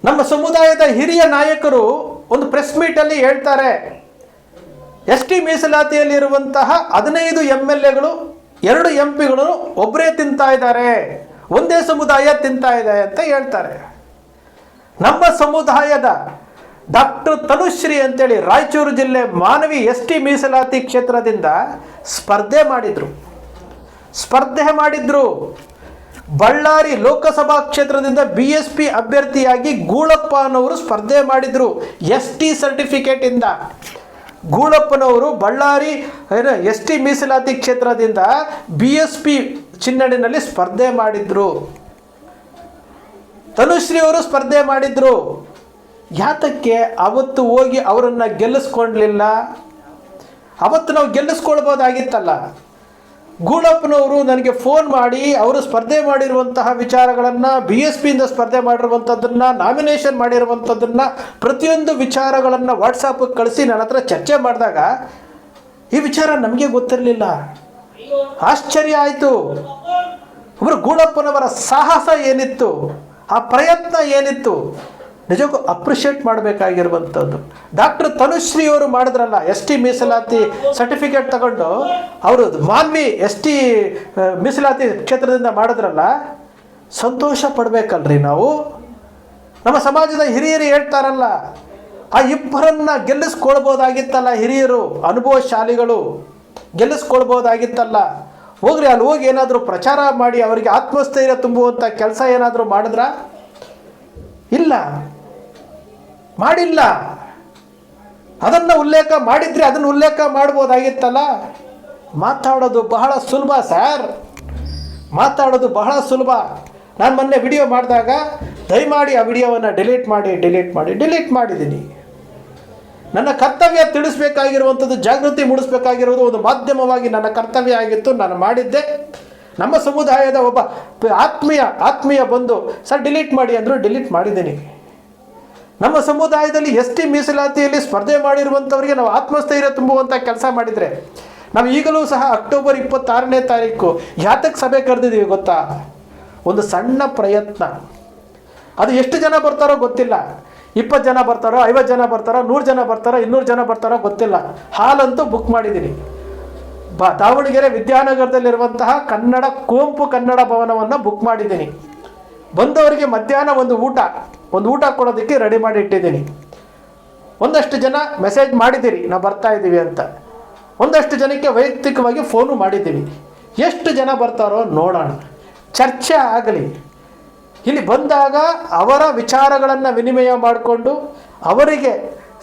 ನಮ್ಮ ಸಮುದಾಯದ ಹಿರಿಯ ನಾಯಕರು ಒಂದು ಪ್ರೆಸ್ ಮೀಟಲ್ಲಿ ಹೇಳ್ತಾರೆ, ಎಸ್ ಟಿ ಮೀಸಲಾತಿಯಲ್ಲಿರುವಂತಹ 15 MLAಗಳು 2 MP ಗಳು ಒಬ್ಬರೇ ತಿಂತಾ ಇದ್ದಾರೆ, ಒಂದೇ ಸಮುದಾಯ ತಿಂತಾ ಇದೆ ಅಂತ ಹೇಳ್ತಾರೆ. ನಮ್ಮ ಸಮುದಾಯದ ಡಾಕ್ಟರ್ ತನುಶ್ರೀ ಅಂತೇಳಿ ರಾಯಚೂರು ಜಿಲ್ಲೆ ಮಾನವಿ ಎಸ್ ಟಿ ಮೀಸಲಾತಿ ಕ್ಷೇತ್ರದಿಂದ ಸ್ಪರ್ಧೆ ಮಾಡಿದ್ರು. ಬಳ್ಳಾರಿ ಲೋಕಸಭಾ ಕ್ಷೇತ್ರದಿಂದ BSP ಅಭ್ಯರ್ಥಿಯಾಗಿ ಗೂಳಪ್ಪನವರು ಸ್ಪರ್ಧೆ ಮಾಡಿದ್ರು. ಎಸ್ ಟಿ ಸರ್ಟಿಫಿಕೇಟ್ ಇಂದ ಗೂಳಪ್ಪನವರು ಬಳ್ಳಾರಿ ಎಸ್ ಟಿ ಮೀಸಲಾತಿ ಕ್ಷೇತ್ರದಿಂದ BSP ಚಿನ್ನಡಿನಲ್ಲಿ ಸ್ಪರ್ಧೆ ಮಾಡಿದ್ರು. ತನುಶ್ರೀ ಅವರು ಸ್ಪರ್ಧೆ ಮಾಡಿದ್ರು. ಯಾತಕ್ಕೆ ಅವತ್ತು ಹೋಗಿ ಅವರನ್ನು ಗೆಲ್ಲಿಸ್ಕೊಳ್ಲಿಲ್ಲ? ಅವತ್ತು ನಾವು ಗೆಲ್ಲಿಸ್ಕೊಳ್ಬೋದಾಗಿತ್ತಲ್ಲ. ಗೂಳಪ್ಪನವರು ನನಗೆ ಫೋನ್ ಮಾಡಿ ಅವರು ಸ್ಪರ್ಧೆ ಮಾಡಿರುವಂತಹ ವಿಚಾರಗಳನ್ನು, BSPಯಿಂದ ಸ್ಪರ್ಧೆ ಮಾಡಿರುವಂಥದ್ದನ್ನು, ನಾಮಿನೇಷನ್ ಮಾಡಿರುವಂಥದ್ದನ್ನು, ಪ್ರತಿಯೊಂದು ವಿಚಾರಗಳನ್ನು ವಾಟ್ಸಪ್ಗೆ ಕಳಿಸಿ ನನ್ನ ಹತ್ರ ಚರ್ಚೆ ಮಾಡಿದಾಗ ಈ ವಿಚಾರ ನಮಗೆ ಗೊತ್ತಿರಲಿಲ್ಲ. ಆಶ್ಚರ್ಯ ಆಯಿತು. ಒಬ್ಬರು ಗೂಳಪ್ಪನವರ ಸಾಹಸ ಏನಿತ್ತು, ಆ ಪ್ರಯತ್ನ ಏನಿತ್ತು, ನಿಜಕ್ಕೂ ಅಪ್ರಿಷಿಯೇಟ್ ಮಾಡಬೇಕಾಗಿರುವಂಥದ್ದು. ಡಾಕ್ಟರ್ ತನುಶ್ರೀ ಅವರು ಮಾಡಿದ್ರಲ್ಲ, ಎಸ್ ಟಿ ಮೀಸಲಾತಿ ಸರ್ಟಿಫಿಕೇಟ್ ತಗೊಂಡು ಅವರು ಮಾನ್ವಿ ಎಸ್ ಟಿ ಮೀಸಲಾತಿ ಕ್ಷೇತ್ರದಿಂದ ಮಾಡಿದ್ರಲ್ಲ, ಸಂತೋಷ ಪಡಬೇಕಲ್ರಿ ನಾವು. ನಮ್ಮ ಸಮಾಜದ ಹಿರಿಯರು ಹೇಳ್ತಾರಲ್ಲ, ಆ ಇಬ್ಬರನ್ನ ಗೆಲ್ಲಿಸ್ಕೊಳ್ಬೋದಾಗಿತ್ತಲ್ಲ, ಹಿರಿಯರು ಅನುಭವಶಾಲಿಗಳು ಗೆಲ್ಲಿಸ್ಕೊಳ್ಬೋದಾಗಿತ್ತಲ್ಲ. ಹೋಗ್ರಿ, ಅಲ್ಲಿ ಹೋಗಿ ಏನಾದರೂ ಪ್ರಚಾರ ಮಾಡಿ ಅವರಿಗೆ ಆತ್ಮಸ್ಥೈರ್ಯ ತುಂಬುವಂಥ ಕೆಲಸ ಏನಾದರೂ ಮಾಡಿದ್ರ? ಇಲ್ಲ, ಮಾಡಿಲ್ಲ. ಅದನ್ನು ಉಲ್ಲೇಖ ಮಾಡಿದ್ರೆ ಅದನ್ನು ಉಲ್ಲೇಖ ಮಾಡ್ಬೋದಾಗಿತ್ತಲ್ಲ. ಮಾತಾಡೋದು ಬಹಳ ಸುಲಭ ಸರ್, ಮಾತಾಡೋದು ಬಹಳ ಸುಲಭ. ನಾನು ಮೊನ್ನೆ ವಿಡಿಯೋ ಮಾಡಿದಾಗ ದಯಮಾಡಿ ಆ ವಿಡಿಯೋವನ್ನು ಡಿಲೀಟ್ ಮಾಡಿದ್ದೀನಿ. ನನ್ನ ಕರ್ತವ್ಯ ತಿಳಿಸ್ಬೇಕಾಗಿರುವಂಥದ್ದು, ಜಾಗೃತಿ ಮೂಡಿಸ್ಬೇಕಾಗಿರೋದು ಒಂದು ಮಾಧ್ಯಮವಾಗಿ ನನ್ನ ಕರ್ತವ್ಯ ಆಗಿತ್ತು. ನಾನು ಮಾಡಿದ್ದೆ. ನಮ್ಮ ಸಮುದಾಯದ ಒಬ್ಬ ಆತ್ಮೀಯ ಬಂದು ಸರ್ ಡಿಲೀಟ್ ಮಾಡಿ ಅಂದರು, ಡಿಲೀಟ್ ಮಾಡಿದ್ದೀನಿ. ನಮ್ಮ ಸಮುದಾಯದಲ್ಲಿ ಎಸ್ ಟಿ ಮೀಸಲಾತಿಯಲ್ಲಿ ಸ್ಪರ್ಧೆ ಮಾಡಿರುವಂಥವರಿಗೆ ನಾವು ಆತ್ಮಸ್ಥೈರ್ಯ ತುಂಬುವಂಥ ಕೆಲಸ ಮಾಡಿದರೆ, ನಾವು ಈಗಲೂ ಸಹ ಅಕ್ಟೋಬರ್ 26ನೇ ತಾರೀಕು ಯಾತಕ್ಕೆ ಸಭೆ ಕರೆದಿದ್ದೀವಿ ಗೊತ್ತಾ? ಒಂದು ಸಣ್ಣ ಪ್ರಯತ್ನ. ಅದು ಎಷ್ಟು ಜನ ಬರ್ತಾರೋ ಗೊತ್ತಿಲ್ಲ. 20 ಜನ ಬರ್ತಾರೋ, 50 ಜನ ಬರ್ತಾರೋ, 100 ಜನ ಬರ್ತಾರೋ, 200 ಜನ ಬರ್ತಾರೋ ಗೊತ್ತಿಲ್ಲ. ಹಾಲಂತೂ ಬುಕ್ ಮಾಡಿದ್ದೀನಿ. ದಾವಣಗೆರೆ ವಿದ್ಯಾನಗರದಲ್ಲಿರುವಂತಹ ಕುವೆಂಪು ಕನ್ನಡ ಭವನವನ್ನು ಬುಕ್ ಮಾಡಿದ್ದೀನಿ. ಬಂದವರಿಗೆ ಮಧ್ಯಾಹ್ನ ಒಂದು ಊಟ ಕೊಡೋದಕ್ಕೆ ರೆಡಿ ಮಾಡಿ ಇಟ್ಟಿದ್ದೀನಿ. ಒಂದಷ್ಟು ಜನ ಮೆಸೇಜ್ ಮಾಡಿದ್ದೀರಿ ನಾವು ಬರ್ತಾ ಇದ್ದೀವಿ ಅಂತ. ಒಂದಷ್ಟು ಜನಕ್ಕೆ ವೈಯಕ್ತಿಕವಾಗಿ ಫೋನು ಮಾಡಿದ್ದೀವಿ. ಎಷ್ಟು ಜನ ಬರ್ತಾರೋ ನೋಡೋಣ, ಚರ್ಚೆ ಆಗಲಿ. ಇಲ್ಲಿ ಬಂದಾಗ ಅವರ ವಿಚಾರಗಳನ್ನು ವಿನಿಮಯ ಮಾಡಿಕೊಂಡು ಅವರಿಗೆ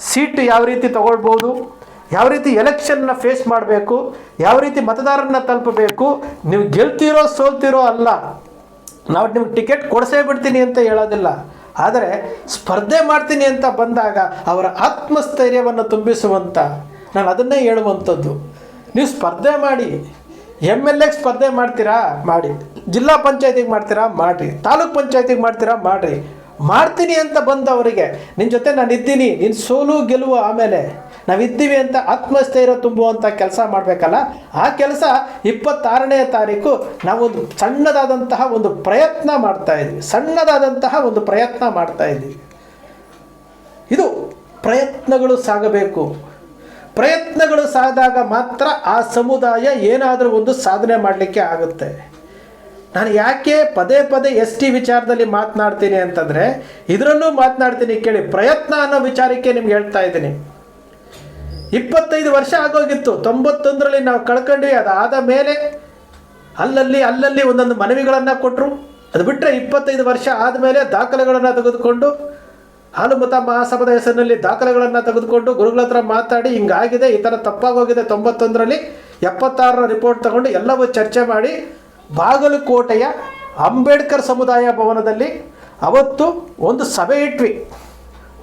ಸೀಟು ಯಾವ ರೀತಿ ತಗೊಳ್ಬೋದು, ಯಾವ ರೀತಿ ಎಲೆಕ್ಷನ್ನ ಫೇಸ್ ಮಾಡಬೇಕು, ಯಾವ ರೀತಿ ಮತದಾರರನ್ನ ತಲುಪಬೇಕು. ನೀವು ಗೆಲ್ತೀರೋ ಸೋಲ್ತೀರೋ ಅಲ್ಲ, ನಾವು ನಿಮ್ಗೆ ಟಿಕೆಟ್ ಕೊಡಿಸೇ ಬಿಡ್ತೀನಿ ಅಂತ ಹೇಳೋದಿಲ್ಲ. ಆದರೆ ಸ್ಪರ್ಧೆ ಮಾಡ್ತೀನಿ ಅಂತ ಬಂದಾಗ ಅವರ ಆತ್ಮಸ್ಥೈರ್ಯವನ್ನು ತುಂಬಿಸುವಂಥ, ನಾನು ಅದನ್ನೇ ಹೇಳುವಂಥದ್ದು. ನೀವು ಸ್ಪರ್ಧೆ ಮಾಡಿ, MLAಗೆ ಸ್ಪರ್ಧೆ ಮಾಡ್ತೀರಾ ಮಾಡಿ, ಜಿಲ್ಲಾ ಪಂಚಾಯತಿಗೆ ಮಾಡ್ತೀರಾ ಮಾಡಿರಿ, ತಾಲೂಕ್ ಪಂಚಾಯತಿಗೆ ಮಾಡ್ತೀರಾ ಮಾಡಿರಿ. ಮಾಡ್ತೀನಿ ಅಂತ ಬಂದವರಿಗೆ ನಿನ್ನ ಜೊತೆ ನಾನು ಇದ್ದೀನಿ, ನಿನ್ನ ಸೋಲು ಗೆಲುವು ಆಮೇಲೆ ನಾವಿದ್ದೀವಿ ಅಂತ ಆತ್ಮಸ್ಥೈರ್ಯ ತುಂಬುವಂಥ ಕೆಲಸ ಮಾಡಬೇಕಲ್ಲ. ಆ ಕೆಲಸ 26ನೇ ತಾರೀಕು ನಾವೊಂದು ಸಣ್ಣದಾದಂತಹ ಒಂದು ಪ್ರಯತ್ನ ಮಾಡ್ತಾ ಇದ್ದೀವಿ. ಇದು ಪ್ರಯತ್ನಗಳು ಸಾಗಬೇಕು. ಪ್ರಯತ್ನಗಳು ಸಾಗಿದಾಗ ಮಾತ್ರ ಆ ಸಮುದಾಯ ಏನಾದರೂ ಒಂದು ಸಾಧನೆ ಮಾಡಲಿಕ್ಕೆ ಆಗುತ್ತೆ. ನಾನು ಯಾಕೆ ಪದೇ ಎಸ್ ಟಿ ವಿಚಾರದಲ್ಲಿ ಮಾತನಾಡ್ತೀನಿ ಅಂತಂದರೆ, ಇದರಲ್ಲೂ ಮಾತನಾಡ್ತೀನಿ ಕೇಳಿ. ಪ್ರಯತ್ನ ಅನ್ನೋ ವಿಚಾರಕ್ಕೆ ನಿಮ್ಗೆ ಹೇಳ್ತಾ ಇದ್ದೀನಿ. 25 ವರ್ಷ ಆಗೋಗಿತ್ತು. 91ರಲ್ಲಿ ನಾವು ಕಳ್ಕೊಂಡ್ವಿ. ಅದಾದ ಮೇಲೆ ಅಲ್ಲಲ್ಲಿ ಒಂದೊಂದು ಮನವಿಗಳನ್ನು ಕೊಟ್ಟರು. ಅದು ಬಿಟ್ಟರೆ 25 ವರ್ಷ ಆದಮೇಲೆ ದಾಖಲೆಗಳನ್ನು ತೆಗೆದುಕೊಂಡು, ಹಾಲುಮತ ಮಹಾಸಭಾದ ಹೆಸರಿನಲ್ಲಿ ದಾಖಲೆಗಳನ್ನು ತೆಗೆದುಕೊಂಡು ಗುರುಗಳ ಹತ್ರ ಮಾತಾಡಿ ಹಿಂಗಾಗಿದೆ, ಈ ಥರ ತಪ್ಪಾಗೋಗಿದೆ 91ರಲ್ಲಿ, 76ರ ರಿಪೋರ್ಟ್ ತಗೊಂಡು ಎಲ್ಲವೂ ಚರ್ಚೆ ಮಾಡಿ ಬಾಗಲಕೋಟೆಯ ಅಂಬೇಡ್ಕರ್ ಸಮುದಾಯ ಭವನದಲ್ಲಿ ಅವತ್ತು ಒಂದು ಸಭೆ ಇಟ್ವಿ.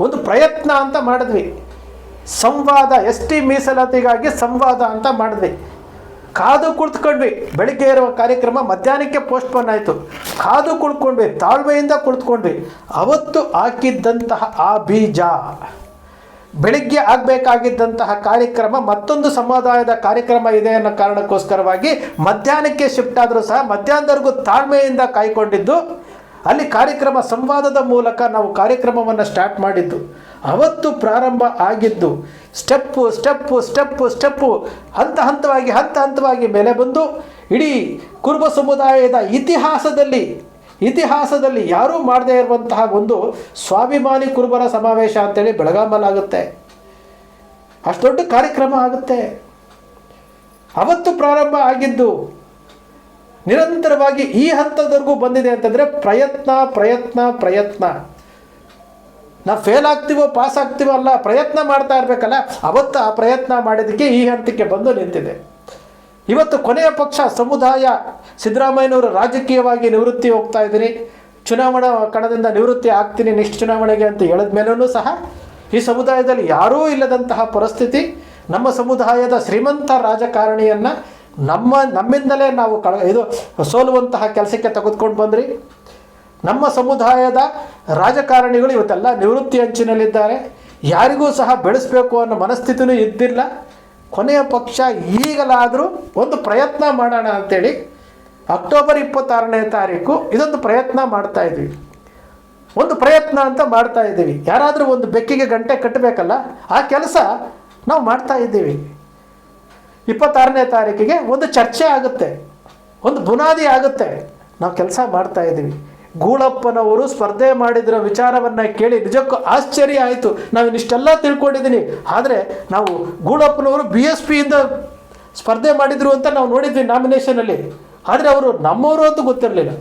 ಒಂದು ಪ್ರಯತ್ನ ಅಂತ ಮಾಡಿದ್ವಿ. ಸಂವಾದ, ಎಸ್ ಟಿ ಮೀಸಲಾತಿಗಾಗಿ ಸಂವಾದ ಅಂತ ಮಾಡಿದ್ವಿ. ಕಾದು ಕುಳಿತುಕೊಂಡ್ವಿ. ಬೆಳಿಗ್ಗೆ ಇರುವ ಕಾರ್ಯಕ್ರಮ ಮಧ್ಯಾಹ್ನಕ್ಕೆ ಪೋಸ್ಟ್ಪೋನ್ ಆಯಿತು. ಕಾದು ಕುಳ್ಕೊಂಡ್ವಿ, ತಾಳ್ಮೆಯಿಂದ ಕುಳಿತುಕೊಂಡ್ವಿ. ಅವತ್ತು ಹಾಕಿದ್ದಂತಹ ಆ ಬೀಜ, ಬೆಳಿಗ್ಗೆ ಆಗಬೇಕಾಗಿದ್ದಂತಹ ಕಾರ್ಯಕ್ರಮ ಮತ್ತೊಂದು ಸಮುದಾಯದ ಕಾರ್ಯಕ್ರಮ ಇದೆ ಅನ್ನೋ ಕಾರಣಕ್ಕೋಸ್ಕರವಾಗಿ ಮಧ್ಯಾಹ್ನಕ್ಕೆ ಶಿಫ್ಟ್ ಆದರೂ ಸಹ ಮಧ್ಯಾಹ್ನದವರೆಗೂ ತಾಳ್ಮೆಯಿಂದ ಕಾಯ್ಕೊಂಡಿದ್ದು ಅಲ್ಲಿ ಕಾರ್ಯಕ್ರಮ ಸಂವಾದದ ಮೂಲಕ ನಾವು ಕಾರ್ಯಕ್ರಮವನ್ನು ಸ್ಟಾರ್ಟ್ ಮಾಡಿದ್ದು. ಅವತ್ತು ಪ್ರಾರಂಭ ಆಗಿದ್ದು ಸ್ಟೆಪ್ಪು ಹಂತ ಹಂತವಾಗಿ ಮೇಲೆ ಬಂದು ಇಡೀ ಕುರುಬ ಸಮುದಾಯದ ಇತಿಹಾಸದಲ್ಲಿ ಯಾರೂ ಮಾಡದೇ ಇರುವಂತಹ ಒಂದು ಸ್ವಾಭಿಮಾನಿ ಕುರುಬರ ಸಮಾವೇಶ ಅಂತೇಳಿ ಬೆಳಗಾಮಲ್ಲಾಗುತ್ತೆ. ಅಷ್ಟು ದೊಡ್ಡ ಕಾರ್ಯಕ್ರಮ ಆಗುತ್ತೆ. ಅವತ್ತು ಪ್ರಾರಂಭ ಆಗಿದ್ದು ನಿರಂತರವಾಗಿ ಈ ಹಂತದವರೆಗೂ ಬಂದಿದೆ ಅಂತಂದರೆ ಪ್ರಯತ್ನ. ನಾವು ಫೇಲ್ ಆಗ್ತೀವೋ ಪಾಸ್ ಆಗ್ತೀವೋ ಅಲ್ಲ, ಪ್ರಯತ್ನ ಮಾಡ್ತಾ ಇರಬೇಕಲ್ಲ. ಅವತ್ತು ಆ ಪ್ರಯತ್ನ ಮಾಡಿದ್ದಕ್ಕೆ ಈ ಹಂತಕ್ಕೆ ಬಂದು ನಿಂತಿದೆ. ಇವತ್ತು ಕೊನೆಯ ಪಕ್ಷ ಸಮುದಾಯ ಸಿದ್ದರಾಮಯ್ಯನವರು ರಾಜಕೀಯವಾಗಿ ನಿವೃತ್ತಿ ಹೋಗ್ತಾ ಇದ್ದೀನಿ, ಚುನಾವಣಾ ಕಣದಿಂದ ನಿವೃತ್ತಿ ಆಗ್ತೀನಿ ನೆಕ್ಸ್ಟ್ ಚುನಾವಣೆಗೆ ಅಂತ ಹೇಳಿದ ಮೇಲೂ ಸಹ ಈ ಸಮುದಾಯದಲ್ಲಿ ಯಾರೂ ಇಲ್ಲದಂತಹ ಪರಿಸ್ಥಿತಿ. ನಮ್ಮ ಸಮುದಾಯದ ಶ್ರೀಮಂತ ರಾಜಕಾರಣಿಯನ್ನು ನಮ್ಮಿಂದಲೇ ನಾವು ಸೋಲುವಂತಹ ಕೆಲಸಕ್ಕೆ ತೆಗೆದುಕೊಂಡು ಬಂದ್ರಿ. ನಮ್ಮ ಸಮುದಾಯದ ರಾಜಕಾರಣಿಗಳು ಇವತ್ತೆಲ್ಲ ನಿವೃತ್ತಿ ಅಂಚಿನಲ್ಲಿದ್ದಾರೆ. ಯಾರಿಗೂ ಸಹ ಬೆಳೆಸಬೇಕು ಅನ್ನೋ ಮನಸ್ಥಿತಿನೂ ಇದ್ದಿಲ್ಲ. ಕೊನೆಯ ಪಕ್ಷ ಈಗಲಾದರೂ ಒಂದು ಪ್ರಯತ್ನ ಮಾಡೋಣ ಅಂಥೇಳಿ ಅಕ್ಟೋಬರ್ 26ನೇ ತಾರೀಕು ಇದೊಂದು ಪ್ರಯತ್ನ ಮಾಡ್ತಾ ಇದ್ವಿ. ಒಂದು ಪ್ರಯತ್ನ ಅಂತ ಮಾಡ್ತಾ ಇದ್ದೀವಿ. ಯಾರಾದರೂ ಒಂದು ಬೆಕ್ಕಿಗೆ ಗಂಟೆ ಕಟ್ಟಬೇಕಲ್ಲ, ಆ ಕೆಲಸ ನಾವು ಮಾಡ್ತಾ ಇದ್ದೀವಿ. 26ನೇ ತಾರೀಕಿಗೆ ಒಂದು ಚರ್ಚೆ ಆಗುತ್ತೆ, ಒಂದು ಬುನಾದಿ ಆಗುತ್ತೆ. ನಾವು ಕೆಲಸ ಮಾಡ್ತಾ ಇದ್ದೀವಿ. ಗೂಳಪ್ಪನವರು ಸ್ಪರ್ಧೆ ಮಾಡಿದಿರೋ ವಿಚಾರವನ್ನು ಕೇಳಿ ನಿಜಕ್ಕೂ ಆಶ್ಚರ್ಯ ಆಯಿತು. ನಾವು ಇನ್ನಿಷ್ಟೆಲ್ಲ ತಿಳ್ಕೊಂಡಿದ್ದೀನಿ, ಆದರೆ ನಾವು ಗೂಳಪ್ಪನವರು BSPಯಿಂದ ಸ್ಪರ್ಧೆ ಮಾಡಿದರು ಅಂತ ನಾವು ನೋಡಿದ್ವಿ ನಾಮಿನೇಷನಲ್ಲಿ. ಆದರೆ ಅವರು ನಮ್ಮವರು ಅಂತೂ ಗೊತ್ತಿರಲಿಲ್ಲ.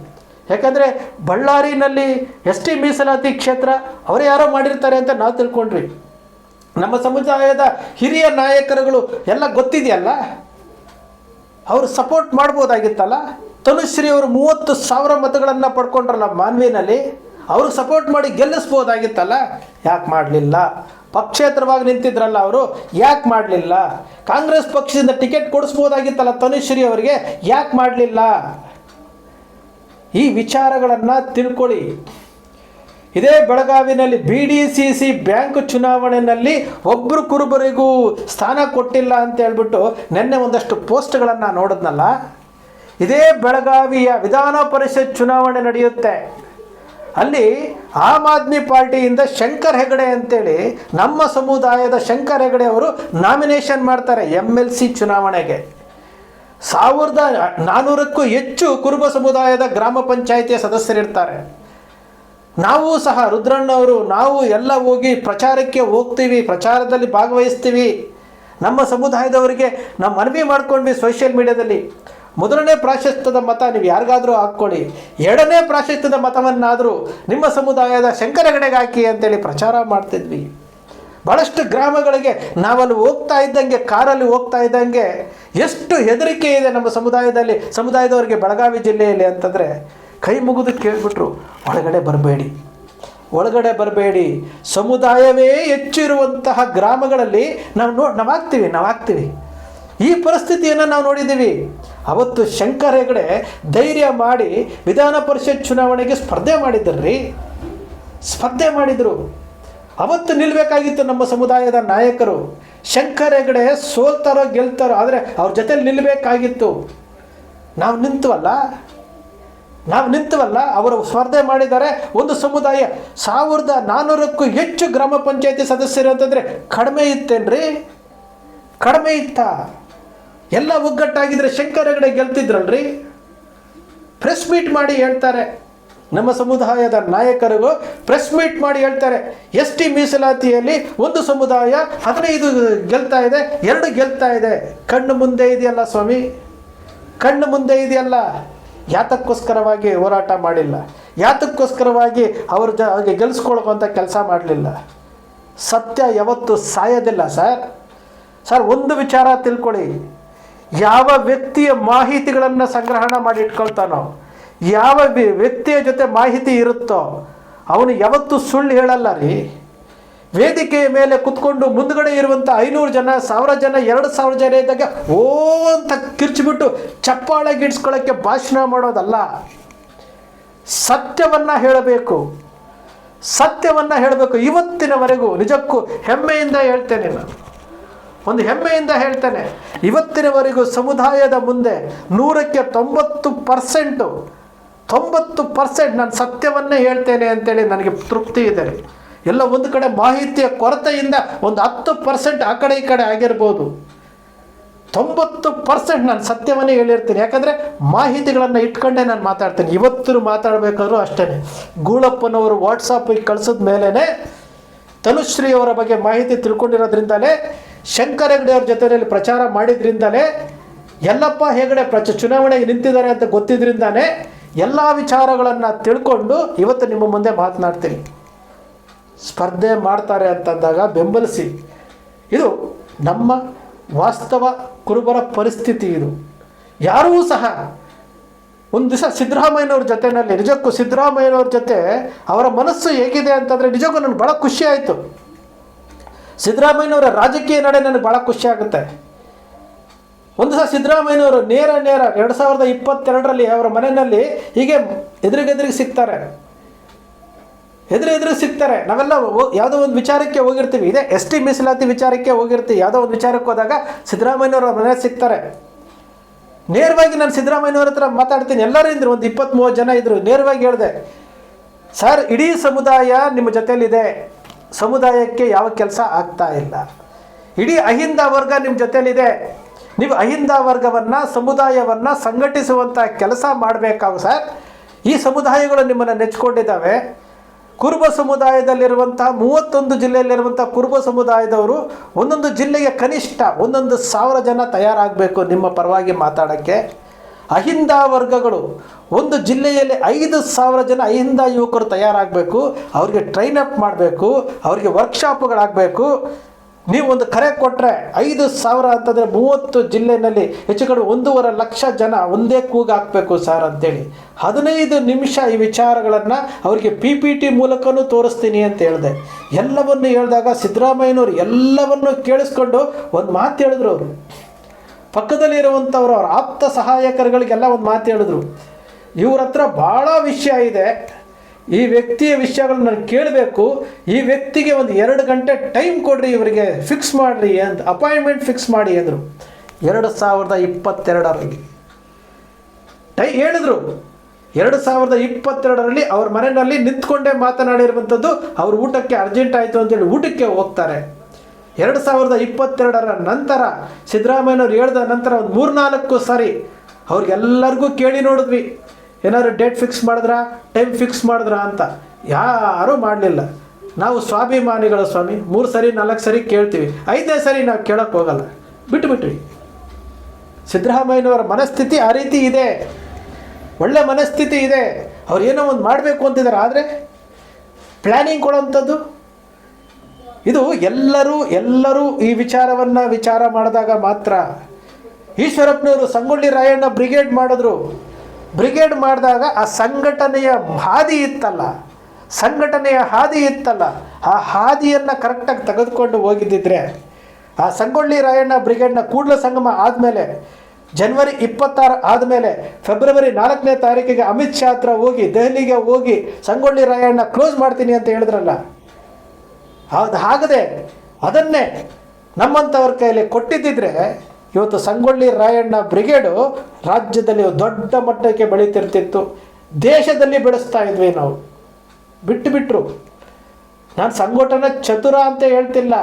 ಯಾಕಂದರೆ ಬಳ್ಳಾರಿನಲ್ಲಿ ST ಮೀಸಲಾತಿ ಕ್ಷೇತ್ರ ಅವರೇ ಯಾರೋ ಮಾಡಿರ್ತಾರೆ ಅಂತ ನಾವು ತಿಳ್ಕೊಂಡ್ವಿ. ನಮ್ಮ ಸಮುದಾಯದ ಹಿರಿಯ ನಾಯಕರುಗಳು ಎಲ್ಲ ಗೊತ್ತಿದೆಯಲ್ಲ, ಅವರು ಸಪೋರ್ಟ್ ಮಾಡ್ಬೋದಾಗಿತ್ತಲ್ಲ. ತನುಶ್ರೀ ಅವರು 30,000 ಮತಗಳನ್ನು ಪಡ್ಕೊಂಡ್ರಲ್ಲ ಮಾನ್ವಿನಲ್ಲಿ, ಅವರು ಸಪೋರ್ಟ್ ಮಾಡಿ ಗೆಲ್ಲಿಸ್ಬೋದಾಗಿತ್ತಲ್ಲ. ಯಾಕೆ ಮಾಡಲಿಲ್ಲ? ಪಕ್ಷೇತರವಾಗಿ ನಿಂತಿದ್ರಲ್ಲ ಅವರು, ಯಾಕೆ ಮಾಡಲಿಲ್ಲ? ಕಾಂಗ್ರೆಸ್ ಪಕ್ಷದಿಂದ ಟಿಕೆಟ್ ಕೊಡಿಸ್ಬೋದಾಗಿತ್ತಲ್ಲ ತನುಶ್ರೀ ಅವರಿಗೆ, ಯಾಕೆ ಮಾಡಲಿಲ್ಲ? ಈ ವಿಚಾರಗಳನ್ನು ತಿಳ್ಕೊಳ್ಳಿ. ಇದೇ ಬೆಳಗಾವಿನಲ್ಲಿ BDCC ಬ್ಯಾಂಕ್ ಚುನಾವಣೆಯಲ್ಲಿ ಒಬ್ಬರು ಕುರುಬರಿಗೂ ಸ್ಥಾನ ಕೊಟ್ಟಿಲ್ಲ ಅಂತ ಹೇಳ್ಬಿಟ್ಟು ನಿನ್ನೆ ಒಂದಷ್ಟು ಪೋಸ್ಟ್ಗಳನ್ನು ನೋಡಿದ್ನಲ್ಲ. ಇದೇ ಬೆಳಗಾವಿಯ ವಿಧಾನ ಪರಿಷತ್ ಚುನಾವಣೆ ನಡೆಯುತ್ತೆ. ಅಲ್ಲಿ ಆಮ್ ಆದ್ಮಿ ಪಾರ್ಟಿಯಿಂದ ಶಂಕರ್ ಹೆಗಡೆ ಅಂತೇಳಿ ನಮ್ಮ ಸಮುದಾಯದ ಶಂಕರ್ ಹೆಗಡೆ ಅವರು ನಾಮಿನೇಷನ್ ಮಾಡ್ತಾರೆ MLC ಚುನಾವಣೆಗೆ. 1400ಕ್ಕೂ ಹೆಚ್ಚು ಕುರುಬ ಸಮುದಾಯದ ಗ್ರಾಮ ಪಂಚಾಯಿತಿಯ ಸದಸ್ಯರಿರ್ತಾರೆ. ನಾವು ಸಹ ರುದ್ರಣ್ಣವರು ನಾವು ಎಲ್ಲ ಹೋಗಿ ಪ್ರಚಾರಕ್ಕೆ ಹೋಗ್ತೀವಿ, ಪ್ರಚಾರದಲ್ಲಿ ಭಾಗವಹಿಸ್ತೀವಿ. ನಮ್ಮ ಸಮುದಾಯದವರಿಗೆ ನಾವು ಮನವಿ ಮಾಡ್ಕೊಂಡ್ವಿ ಸೋಷಿಯಲ್ ಮೀಡಿಯಾದಲ್ಲಿ. ಮೊದಲನೇ ಪ್ರಾಶಸ್ತ್ಯದ ಮತ ನೀವು ಯಾರಿಗಾದರೂ ಹಾಕ್ಕೊಳ್ಳಿ, ಎರಡನೇ ಪ್ರಾಶಸ್ತ್ಯದ ಮತವನ್ನಾದರೂ ನಿಮ್ಮ ಸಮುದಾಯದ ಶಂಕರ ಹೆಗಡೆಗೆ ಹಾಕಿ ಅಂತೇಳಿ ಪ್ರಚಾರ ಮಾಡ್ತಿದ್ವಿ. ಭಾಳಷ್ಟು ಗ್ರಾಮಗಳಿಗೆ ನಾವಲ್ಲಿ ಹೋಗ್ತಾ ಇದ್ದಂಗೆ, ಕಾರಲ್ಲಿ ಹೋಗ್ತಾ ಇದ್ದಂಗೆ ಎಷ್ಟು ಹೆದರಿಕೆ ಇದೆ ನಮ್ಮ ಸಮುದಾಯದವರಿಗೆ ಬೆಳಗಾವಿ ಜಿಲ್ಲೆಯಲ್ಲಿ ಅಂತಂದರೆ, ಕೈ ಮುಗಿದು ಕೇಳಿಬಿಟ್ರು, ಒಳಗಡೆ ಬರಬೇಡಿ. ಸಮುದಾಯವೇ ಹೆಚ್ಚಿರುವಂತಹ ಗ್ರಾಮಗಳಲ್ಲಿ ನಾವು ಹಾಕ್ತೀವಿ. ಈ ಪರಿಸ್ಥಿತಿಯನ್ನು ನಾವು ನೋಡಿದ್ದೀವಿ. ಅವತ್ತು ಶಂಕರ್ ಹೆಗಡೆ ಧೈರ್ಯ ಮಾಡಿ ವಿಧಾನ ಪರಿಷತ್ ಚುನಾವಣೆಗೆ ಸ್ಪರ್ಧೆ ಮಾಡಿದರು. ಅವತ್ತು ನಿಲ್ಲಬೇಕಾಗಿತ್ತು ನಮ್ಮ ಸಮುದಾಯದ ನಾಯಕರು. ಶಂಕರ್ ಹೆಗಡೆ ಸೋಲ್ತಾರೋ ಗೆಲ್ತಾರೋ, ಆದರೆ ಅವ್ರ ಜೊತೆಲಿ ನಿಲ್ಲಬೇಕಾಗಿತ್ತು. ನಾವು ನಿಂತವಲ್ಲ. ಅವರು ಸ್ಪರ್ಧೆ ಮಾಡಿದ್ದಾರೆ. ಒಂದು ಸಮುದಾಯ 1400ಕ್ಕೂ ಹೆಚ್ಚು ಗ್ರಾಮ ಪಂಚಾಯತಿ ಸದಸ್ಯರು ಅಂತಂದರೆ ಕಡಿಮೆ ಇತ್ತೇನ್ರಿ? ಕಡಿಮೆ ಇತ್ತ? ಎಲ್ಲ ಒಗ್ಗಟ್ಟಾಗಿದ್ದರೆ ಶಂಕರ್ ಹೆಗಡೆ ಗೆಲ್ತಿದ್ರಲ್ರಿ. ಪ್ರೆಸ್ ಮೀಟ್ ಮಾಡಿ ಹೇಳ್ತಾರೆ, ನಮ್ಮ ಸಮುದಾಯದ ನಾಯಕರಿಗೂ ಪ್ರೆಸ್ ಮೀಟ್ ಮಾಡಿ ಹೇಳ್ತಾರೆ, ST ಮೀಸಲಾತಿಯಲ್ಲಿ ಒಂದು ಸಮುದಾಯ 15 ಗೆಲ್ತಾ ಇದೆ, 2 ಗೆಲ್ತಾ ಇದೆ. ಕಣ್ಣು ಮುಂದೆ ಇದೆಯಲ್ಲ ಸ್ವಾಮಿ, ಕಣ್ಣು ಮುಂದೆ ಇದೆಯಲ್ಲ. ಯಾತಕ್ಕೋಸ್ಕರವಾಗಿ ಹೋರಾಟ ಮಾಡಿಲ್ಲ, ಯಾತಕ್ಕೋಸ್ಕರವಾಗಿ ಅವ್ರಿಗೆ ಗೆಲ್ಲಿಸ್ಕೊಳ್ಬೇಕಂತ ಕೆಲಸ ಮಾಡಲಿಲ್ಲ. ಸತ್ಯ ಯಾವತ್ತೂ ಸಾಯೋದಿಲ್ಲ ಸರ್. ಒಂದು ವಿಚಾರ ತಿಳ್ಕೊಳ್ಳಿ, ಯಾವ ವ್ಯಕ್ತಿಯ ಮಾಹಿತಿಗಳನ್ನು ಸಂಗ್ರಹಣ ಮಾಡಿ ಇಟ್ಕೊಳ್ತಾನೋ, ಯಾವ ವ್ಯಕ್ತಿಯ ಜೊತೆ ಮಾಹಿತಿ ಇರುತ್ತೋ ಅವನು ಯಾವತ್ತೂ ಸುಳ್ಳು ಹೇಳಲ್ಲ ರೀ. ವೇದಿಕೆಯ ಮೇಲೆ ಕುತ್ಕೊಂಡು ಮುಂದ್ಗಡೆ ಇರುವಂಥ 500 ಜನ, 1000 ಜನ, 2000 ಜನ ಇದ್ದಾಗ ಓ ಅಂತ ಕಿರ್ಚಿಬಿಟ್ಟು ಚಪ್ಪಾಳೆ ಗಿಡ್ಸ್ಕೊಳ್ಳೋಕ್ಕೆ ಭಾಷಣ ಮಾಡೋದಲ್ಲ. ಸತ್ಯವನ್ನು ಹೇಳಬೇಕು. ಇವತ್ತಿನವರೆಗೂ ನಿಜಕ್ಕೂ ಹೆಮ್ಮೆಯಿಂದ ಹೇಳ್ತೇನೆ, ಇವತ್ತಿನವರೆಗೂ ಸಮುದಾಯದ ಮುಂದೆ 100ಕ್ಕೆ 90% 90% ನಾನು ಸತ್ಯವನ್ನೇ ಹೇಳ್ತೇನೆ ಅಂತೇಳಿ ನನಗೆ ತೃಪ್ತಿ ಇದೆ. ಎಲ್ಲ ಒಂದು ಕಡೆ ಮಾಹಿತಿಯ ಕೊರತೆಯಿಂದ ಒಂದು 10% ಆ ಕಡೆ ಈ ಕಡೆ ಆಗಿರ್ಬೋದು. 90% ನಾನು ಸತ್ಯವನ್ನೇ ಹೇಳಿರ್ತೀನಿ. ಯಾಕಂದರೆ ಮಾಹಿತಿಗಳನ್ನು ಇಟ್ಕೊಂಡೇ ನಾನು ಮಾತಾಡ್ತೀನಿ. ಇವತ್ತು ಮಾತಾಡಬೇಕಾದ್ರೂ ಅಷ್ಟೇ. ಗೂಳಪ್ಪನವರು ವಾಟ್ಸಪ್ಪಿಗೆ ಕಳಿಸಿದ ಮೇಲೇ ತನುಶ್ರೀ ಅವರ ಬಗ್ಗೆ ಮಾಹಿತಿ ತಿಳ್ಕೊಂಡಿರೋದ್ರಿಂದಲೇ, ಶಂಕರ್ ಹೆಗಡೆ ಅವ್ರ ಜೊತೆಯಲ್ಲಿ ಪ್ರಚಾರ ಮಾಡಿದ್ರಿಂದಲೇ, ಯಲ್ಲಪ್ಪ ಹೆಗಡೆ ಚುನಾವಣೆಗೆ ನಿಂತಿದ್ದಾರೆ ಅಂತ ಗೊತ್ತಿದ್ರಿಂದಾನೇ ಎಲ್ಲ ವಿಚಾರಗಳನ್ನು ತಿಳ್ಕೊಂಡು ಇವತ್ತು ನಿಮ್ಮ ಮುಂದೆ ಮಾತನಾಡ್ತೀನಿ. ಸ್ಪರ್ಧೆ ಮಾಡ್ತಾರೆ ಅಂತಂದಾಗ ಬೆಂಬಲಿಸಿ. ಇದು ನಮ್ಮ ವಾಸ್ತವ ಕುರುಬರ ಪರಿಸ್ಥಿತಿ. ಇದು ಯಾರೂ ಸಹ ಒಂದು ದಿವಸ ಸಿದ್ದರಾಮಯ್ಯನವ್ರ ಜೊತೆಯಲ್ಲಿ, ನಿಜಕ್ಕೂ ಸಿದ್ದರಾಮಯ್ಯನವ್ರ ಜೊತೆ ಅವರ ಮನಸ್ಸು ಹೇಗಿದೆ ಅಂತಂದರೆ ನಿಜಕ್ಕೂ ನನಗೆ ಭಾಳ ಖುಷಿ ಆಯಿತು. ಸಿದ್ದರಾಮಯ್ಯನವರ ರಾಜಕೀಯ ನಡೆ ನನಗೆ ಭಾಳ ಖುಷಿ ಆಗುತ್ತೆ. ಒಂದು ದಿವಸ ಸಿದ್ದರಾಮಯ್ಯನವರು ನೇರ 2022ರಲ್ಲಿ ಅವರ ಮನೆಯಲ್ಲಿ ಹೀಗೆ ಎದುರಿಗೆ ಸಿಗ್ತಾರೆ. ಸಿಗ್ತಾರೆ. ನಾವೆಲ್ಲ ಯಾವುದೋ ಒಂದು ವಿಚಾರಕ್ಕೆ ಹೋಗಿರ್ತೀವಿ, ಇದೇ ST ಮೀಸಲಾತಿ ವಿಚಾರಕ್ಕೆ ಹೋಗಿರ್ತೀವಿ. ಯಾವುದೋ ಒಂದು ವಿಚಾರಕ್ಕೆ ಹೋದಾಗ ಸಿದ್ದರಾಮಯ್ಯನವರ ಮನೆ ಸಿಗ್ತಾರೆ. ನೇರವಾಗಿ ನಾನು ಸಿದ್ದರಾಮಯ್ಯನವ್ರ ಹತ್ರ ಮಾತಾಡ್ತೀನಿ. ಎಲ್ಲರೂ ಇದ್ರು, ಒಂದು 20-30 ಜನ ಇದ್ದರು. ನೇರವಾಗಿ ಹೇಳಿದೆ, ಸರ್ ಇಡೀ ಸಮುದಾಯ ನಿಮ್ಮ ಜೊತೆಯಲ್ಲಿದೆ, ಸಮುದಾಯಕ್ಕೆ ಯಾವ ಕೆಲಸ ಆಗ್ತಾ ಇಲ್ಲ. ಇಡೀ ಅಹಿಂದ ವರ್ಗ ನಿಮ್ಮ ಜೊತೆಯಲ್ಲಿದೆ, ನೀವು ಅಹಿಂದ ವರ್ಗವನ್ನು, ಸಮುದಾಯವನ್ನು ಸಂಘಟಿಸುವಂಥ ಕೆಲಸ ಮಾಡಬೇಕಾವು ಸರ್. ಈ ಸಮುದಾಯಗಳು ನಿಮ್ಮನ್ನು ನೆಚ್ಚಿಕೊಂಡಿದ್ದಾವೆ. ಕುರುಬ ಸಮುದಾಯದಲ್ಲಿರುವಂಥ 31 ಜಿಲ್ಲೆಯಲ್ಲಿರುವಂಥ ಕುರುಬ ಸಮುದಾಯದವರು ಒಂದೊಂದು ಜಿಲ್ಲೆಗೆ ಕನಿಷ್ಠ 1,000 ಜನ ತಯಾರಾಗಬೇಕು ನಿಮ್ಮ ಪರವಾಗಿ ಮಾತಾಡೋಕ್ಕೆ. ಅಹಿಂದ ವರ್ಗಗಳು ಒಂದು ಜಿಲ್ಲೆಯಲ್ಲಿ 5,000 ಜನ ಅಹಿಂದ ಯುವಕರು ತಯಾರಾಗಬೇಕು. ಅವರಿಗೆ ಟ್ರೈನ್ ಅಪ್ ಮಾಡಬೇಕು, ಅವರಿಗೆ ವರ್ಕ್ಶಾಪ್ಗಳಾಗಬೇಕು. ನೀವು ಒಂದು ಕರೆ ಕೊಟ್ಟರೆ 5,000 ಅಂತಂದರೆ 30 ಜಿಲ್ಲೆಯಲ್ಲಿ ಹೆಚ್ಚು ಕಡೆ 1.5 ಲಕ್ಷ ಜನ ಒಂದೇ ಕೂಗು ಹಾಕಬೇಕು ಸರ್ ಅಂತೇಳಿ 15 ನಿಮಿಷ ಈ ವಿಚಾರಗಳನ್ನು ಅವರಿಗೆ PPT ಮೂಲಕನೂ ತೋರಿಸ್ತೀನಿ ಅಂತ ಹೇಳಿದೆ. ಎಲ್ಲವನ್ನು ಹೇಳಿದಾಗ ಸಿದ್ದರಾಮಯ್ಯನವರು ಎಲ್ಲವನ್ನು ಕೇಳಿಸ್ಕೊಂಡು ಒಂದು ಮಾತು ಹೇಳಿದ್ರು. ಅವರು ಪಕ್ಕದಲ್ಲಿರುವಂಥವ್ರು, ಅವರ ಆಪ್ತ ಸಹಾಯಕರುಗಳಿಗೆಲ್ಲ ಒಂದು ಮಾತು ಹೇಳಿದ್ರು, ಇವ್ರ ಹತ್ರ ಭಾಳ ವಿಷಯ ಇದೆ, ಈ ವ್ಯಕ್ತಿಯ ವಿಷಯಗಳನ್ನ ನಾನು ಕೇಳಬೇಕು, ಈ ವ್ಯಕ್ತಿಗೆ ಒಂದು 2 ಗಂಟೆ ಟೈಮ್ ಕೊಡ್ರಿ, ಇವರಿಗೆ ಫಿಕ್ಸ್ ಮಾಡಿರಿ ಅಂತ, ಅಪಾಯಿಂಟ್ಮೆಂಟ್ ಫಿಕ್ಸ್ ಮಾಡಿ ಅಂದರು. 2022ರಲ್ಲಿ ಹೇಳಿದ್ರು. 2022ರಲ್ಲಿ ಅವ್ರ ಮನೆಯಲ್ಲಿ ನಿಂತ್ಕೊಂಡೇ ಮಾತನಾಡಿರುವಂಥದ್ದು. ಅವ್ರ ಊಟಕ್ಕೆ ಅರ್ಜೆಂಟ್ ಆಯಿತು ಅಂತೇಳಿ ಊಟಕ್ಕೆ ಹೋಗ್ತಾರೆ. 2022ರ ನಂತರ ಸಿದ್ದರಾಮಯ್ಯನವ್ರು ಹೇಳಿದ ನಂತರ ಒಂದು 3-4 ಸಾರಿ ಅವ್ರಿಗೆಲ್ಲರಿಗೂ ಕೇಳಿ ನೋಡಿದ್ವಿ, ಏನಾದ್ರು ಡೇಟ್ ಫಿಕ್ಸ್ ಮಾಡಿದ್ರಾ, ಟೈಮ್ ಫಿಕ್ಸ್ ಮಾಡಿದ್ರಾ ಅಂತ. ಯಾರೂ ಮಾಡಲಿಲ್ಲ. ನಾವು ಸ್ವಾಭಿಮಾನಿಗಳು ಸ್ವಾಮಿ, 3 ಸರಿ 4 ಸರಿ ಕೇಳ್ತೀವಿ, 5ನೇ ಸರಿ ನಾವು ಕೇಳೋಕ್ಕೆ ಹೋಗಲ್ಲ, ಬಿಟ್ಬಿಟ್ವಿ. ಸಿದ್ದರಾಮಯ್ಯನವರ ಮನಸ್ಥಿತಿ ಆ ರೀತಿ ಇದೆ, ಒಳ್ಳೆ ಮನಸ್ಥಿತಿ ಇದೆ. ಅವ್ರು ಏನೋ ಒಂದು ಮಾಡಬೇಕು ಅಂತಿದ್ದಾರೆ, ಆದರೆ ಪ್ಲ್ಯಾನಿಂಗ್ ಕೊಡೋವಂಥದ್ದು ಇದು. ಎಲ್ಲರೂ ಈ ವಿಚಾರ ಮಾಡಿದಾಗ ಮಾತ್ರ. ಈಶ್ವರಪ್ಪನವರು ಸಂಗೊಳ್ಳಿ ರಾಯಣ್ಣ ಬ್ರಿಗೇಡ್ ಮಾಡಿದ್ರು. ಬ್ರಿಗೇಡ್ ಮಾಡಿದಾಗ ಆ ಸಂಘಟನೆಯ ಹಾದಿ ಇತ್ತಲ್ಲ, ಆ ಹಾದಿಯನ್ನು ಕರೆಕ್ಟಾಗಿ ತೆಗೆದುಕೊಂಡು ಹೋಗಿದ್ದಿದ್ರೆ, ಆ ಸಂಗೊಳ್ಳಿ ರಾಯಣ್ಣ ಬ್ರಿಗೇಡ್ನ ಕೂಡಲ ಸಂಗಮ ಆದಮೇಲೆ, ಜನವರಿ 26 ಆದಮೇಲೆ ಫೆಬ್ರವರಿ 4ನೇ ತಾರೀಕಿಗೆ ಅಮಿತ್ ಶಾ ಹತ್ರ ಹೋಗಿ, ದೆಹಲಿಗೆ ಹೋಗಿ ಸಂಗೊಳ್ಳಿ ರಾಯಣ್ಣ ಕ್ಲೋಸ್ ಮಾಡ್ತೀನಿ ಅಂತ ಹೇಳಿದ್ರಲ್ಲ, ಅದು ಆಗದೆ ಅದನ್ನೇ ನಮ್ಮಂಥವ್ರ ಕೈಯಲ್ಲಿ ಕೊಟ್ಟಿದ್ದಿದ್ರೆ ಇವತ್ತು ಸಂಗೊಳ್ಳಿ ರಾಯಣ್ಣ ಬ್ರಿಗೇಡು ರಾಜ್ಯದಲ್ಲಿ ದೊಡ್ಡ ಮಟ್ಟಕ್ಕೆ ಬೆಳೀತಿರ್ತಿತ್ತು, ದೇಶದಲ್ಲಿ ಬೆಳೆಸ್ತಾ ಇದ್ವಿ ನಾವು. ಬಿಟ್ಟರು. ನಾನು ಸಂಘಟನೆ ಚತುರ ಅಂತ ಹೇಳ್ತಿಲ್ಲ,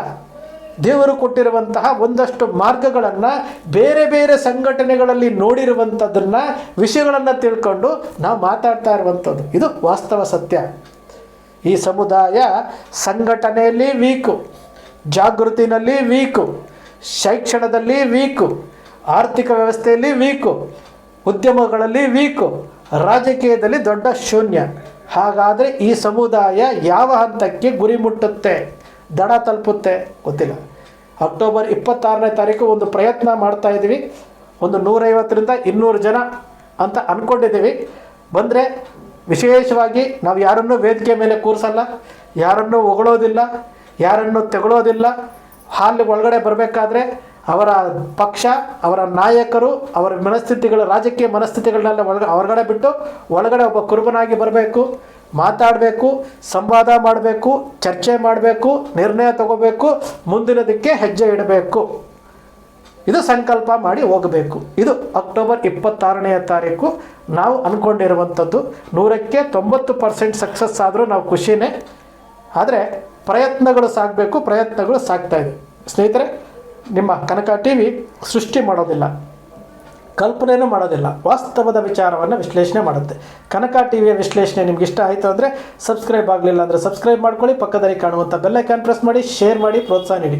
ದೇವರು ಕೊಟ್ಟಿರುವಂತಹ ಒಂದಷ್ಟು ಮಾರ್ಗಗಳನ್ನು ಬೇರೆ ಬೇರೆ ಸಂಘಟನೆಗಳಲ್ಲಿ ನೋಡಿರುವಂಥದ್ದನ್ನು, ವಿಷಯಗಳನ್ನು ತಿಳ್ಕೊಂಡು ನಾವು ಮಾತಾಡ್ತಾ ಇರುವಂಥದ್ದು. ಇದು ವಾಸ್ತವ ಸತ್ಯ. ಈ ಸಮುದಾಯ ಸಂಘಟನೆಯಲ್ಲಿ ವೀಕು, ಜಾಗೃತಿನಲ್ಲಿ ವೀಕು, ಶಿಕ್ಷಣದಲ್ಲಿ ವೀಕು, ಆರ್ಥಿಕ ವ್ಯವಸ್ಥೆಯಲ್ಲಿ ವೀಕು, ಉದ್ಯಮಗಳಲ್ಲಿ ವೀಕು, ರಾಜಕೀಯದಲ್ಲಿ ದೊಡ್ಡ ಶೂನ್ಯ. ಹಾಗಾದರೆ ಈ ಸಮುದಾಯ ಯಾವ ಹಂತಕ್ಕೆ ಗುರಿ ಮುಟ್ಟುತ್ತೆ, ದಡ ತಲುಪುತ್ತೆ ಗೊತ್ತಿಲ್ಲ. ಅಕ್ಟೋಬರ್ 26ನೇ ತಾರೀಕು ಒಂದು ಪ್ರಯತ್ನ ಮಾಡ್ತಾ ಇದ್ದೀವಿ. ಒಂದು 150ರಿಂದ 200 ಜನ ಅಂತ ಅಂದ್ಕೊಂಡಿದ್ದೀವಿ. ಬಂದರೆ ವಿಶೇಷವಾಗಿ ನಾವು ಯಾರನ್ನೂ ವೇದಿಕೆ ಮೇಲೆ ಕೂರಿಸಲ್ಲ, ಯಾರನ್ನೂ ಹೊಗಳೋದಿಲ್ಲ, ಯಾರನ್ನೂ ತೆಗಳೋದಿಲ್ಲ. ಹಾಲಿಗೆ ಒಳಗಡೆ ಬರಬೇಕಾದ್ರೆ ಅವರ ಪಕ್ಷ, ಅವರ ನಾಯಕರು, ಅವರ ಮನಸ್ಥಿತಿಗಳು, ರಾಜಕೀಯ ಮನಸ್ಥಿತಿಗಳನ್ನೆಲ್ಲ ಹೊರಗಡೆ ಬಿಟ್ಟು ಒಳಗಡೆ ಒಬ್ಬ ಕುರುಬನಾಗಿ ಬರಬೇಕು, ಮಾತಾಡಬೇಕು, ಸಂವಾದ ಮಾಡಬೇಕು, ಚರ್ಚೆ ಮಾಡಬೇಕು, ನಿರ್ಣಯ ತಗೋಬೇಕು, ಮುಂದಿನದಕ್ಕೆ ಹೆಜ್ಜೆ ಇಡಬೇಕು. ಇದು ಸಂಕಲ್ಪ ಮಾಡಿ ಹೋಗಬೇಕು. ಇದು ಅಕ್ಟೋಬರ್ 26ನೇ ತಾರೀಕು ನಾವು ಅಂದ್ಕೊಂಡಿರುವಂಥದ್ದು. 100ಕ್ಕೆ 90% ಸಕ್ಸಸ್ ಆದರೂ ನಾವು ಖುಷಿನೇ. ಆದರೆ ಪ್ರಯತ್ನಗಳು ಸಾಗಬೇಕು, ಪ್ರಯತ್ನಗಳು ಸಾಗ್ತಾಯಿದೆ. ಸ್ನೇಹಿತರೆ, ನಿಮ್ಮ ಕನಕ ಟಿ ವಿ ಸೃಷ್ಟಿ ಮಾಡೋದಿಲ್ಲ, ಕಲ್ಪನೆಯೂ ಮಾಡೋದಿಲ್ಲ, ವಾಸ್ತವದ ವಿಚಾರವನ್ನು ವಿಶ್ಲೇಷಣೆ ಮಾಡುತ್ತೆ. ಕನಕ ಟಿ ವಿಯ ವಿಶ್ಲೇಷಣೆ ನಿಮ್ಗೆ ಇಷ್ಟ ಆಯಿತು ಅಂದರೆ ಸಬ್ಸ್ಕ್ರೈಬ್ ಆಗಲಿಲ್ಲ ಅಂದರೆ ಸಬ್ಸ್ಕ್ರೈಬ್ ಮಾಡ್ಕೊಳ್ಳಿ, ಪಕ್ಕದಲ್ಲಿ ಕಾಣುವಂಥ ಬೆಲ್ ಐಕಾನ್ ಪ್ರೆಸ್ ಮಾಡಿ, ಶೇರ್ ಮಾಡಿ, ಪ್ರೋತ್ಸಾಹ ನೀಡಿ.